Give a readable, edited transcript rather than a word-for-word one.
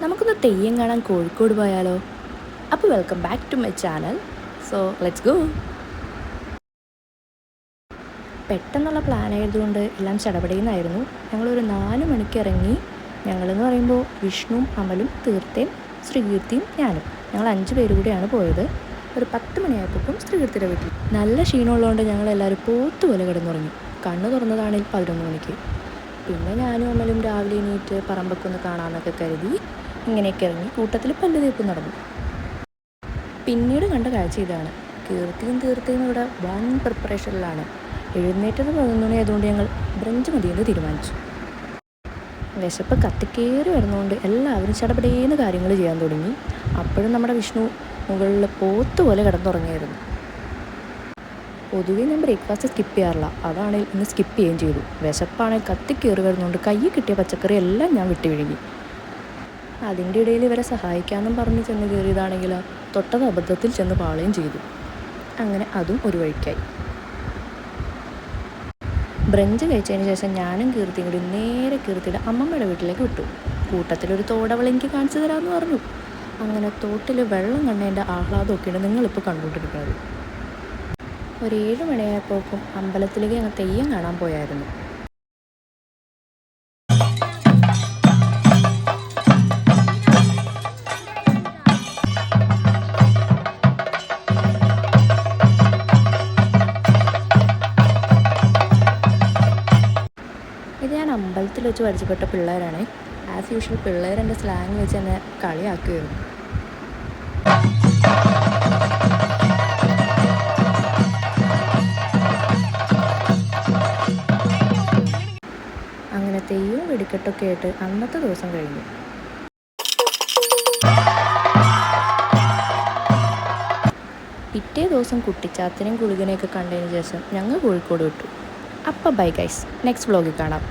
നമുക്കൊന്ന് തെയ്യം കാണാൻ കോഴിക്കോട് പോയാലോ? അപ്പോൾ welcome back to my channel. So let's go. പെട്ടെന്നുള്ള പ്ലാൻ ആയതുകൊണ്ട് എല്ലാം ചടപടയുന്നായിരുന്നു. ഞങ്ങളൊരു 4 മണിക്ക് ഇറങ്ങി. ഞങ്ങളെന്ന് പറയുമ്പോൾ വിഷ്ണുവും അമലും തീർത്തേയും ശ്രീകീർത്തിയും ഞാനും, ഞങ്ങൾ 5 പേര് കൂടിയാണ് പോയത്. ഒരു 10 മണിയായപ്പോഴും ശ്രീകീർത്തിയുടെ വീട്ടിൽ നല്ല ക്ഷീണമുള്ളതുകൊണ്ട് ഞങ്ങളെല്ലാവരും പോത്തുപോലെ കിടന്നുറങ്ങി. കണ്ണ് തുറന്നതാണെങ്കിൽ 11 മണിക്ക്. പിന്നെ ഞാനും അമലും രാവിലെ എണീറ്റ് പറമ്പൊക്കെ ഒന്ന് കാണാമെന്നൊക്കെ കരുതി ഇങ്ങനെയൊക്കെ ഇറങ്ങി. കൂട്ടത്തിൽ പല്ല് തേപ്പ് നടന്നു. പിന്നീട് കണ്ട കാഴ്ച ഇതാണ്. തീർത്തേയും ഇവിടെ വൺ പ്രിപ്പറേഷനിലാണ്. എഴുന്നേറ്റത് 11 മണി ആയതുകൊണ്ട് ഞങ്ങൾ ബ്രഞ്ച് മതിയെന്ന് തീരുമാനിച്ചു. വിശപ്പ് കത്തിക്കേറി വരുന്നതുകൊണ്ട് എല്ലാവരും ചടപടേന്ന് കാര്യങ്ങൾ ചെയ്യാൻ തുടങ്ങി. അപ്പോഴും നമ്മുടെ വിഷ്ണു മുകളിൽ പോത്ത് പോലെ കിടന്നുറങ്ങിയായിരുന്നു. പൊതുവെ ഞാൻ ബ്രേക്ക്ഫാസ്റ്റ് സ്കിപ്പ് ചെയ്യാറില്ല. അതാണെങ്കിൽ ഇന്ന് സ്കിപ്പ് ചെയ്യുകയും ചെയ്തു. വിശപ്പാണെങ്കിൽ കത്തിക്കേറി വരുന്നതുകൊണ്ട് കയ്യിൽ കിട്ടിയ പച്ചക്കറി എല്ലാം ഞാൻ വിട്ടു വിഴുങ്ങി. അതിൻ്റെ ഇടയിൽ ഇവരെ സഹായിക്കാമെന്നും പറഞ്ഞ് ചെന്ന് കയറിയതാണെങ്കിൽ തൊട്ടത് അബദ്ധത്തിൽ ചെന്ന് പാളുകയും ചെയ്തു. അങ്ങനെ അതും ഒരു വഴിക്കായി. ബ്രഞ്ച് കഴിച്ചതിന് ശേഷം ഞാനും കീർത്തിയും കൂടി നേരെ കീർത്തിയുടെ അമ്മമ്മയുടെ വീട്ടിലേക്ക് വിട്ടു. കൂട്ടത്തിലൊരു തോടവൾ എനിക്ക് കാണിച്ചു തരാമെന്ന് പറഞ്ഞു. അങ്ങനെ തോട്ടിൽ വെള്ളം കണ്ടതിൻ്റെ ആഹ്ലാദമൊക്കെയാണ് നിങ്ങളിപ്പോൾ കണ്ടുകൊണ്ടിരിക്കുന്നത്. ഒരു 7 മണിയായപ്പോഴേക്കും അമ്പലത്തിലേക്ക് ഞങ്ങൾ തെയ്യം കാണാൻ പോയായിരുന്നു. ഇത് ഞാൻ അമ്പലത്തിൽ വെച്ച് പരിചയപ്പെട്ട പിള്ളേരാണ്. ആസ് യൂഷ്വൽ പിള്ളേരെൻ്റെ സ്ലാങ് വെച്ച് എന്നെ കളിയാക്കുമായിരുന്നു. അങ്ങനെ തെയ്യവും വെടിക്കെട്ടൊക്കെ ആയിട്ട് അന്നത്തെ ദിവസം കഴിഞ്ഞു. പിറ്റേ ദിവസം കുട്ടിച്ചാത്തനെയും കുളികനെയൊക്കെ കണ്ടതിന് ശേഷം ഞങ്ങൾ കോഴിക്കോട് വിട്ടു. അപ്പം ബൈ ഗൈസ്, നെക്സ്റ്റ് വ്ളോഗിൽ കാണാം.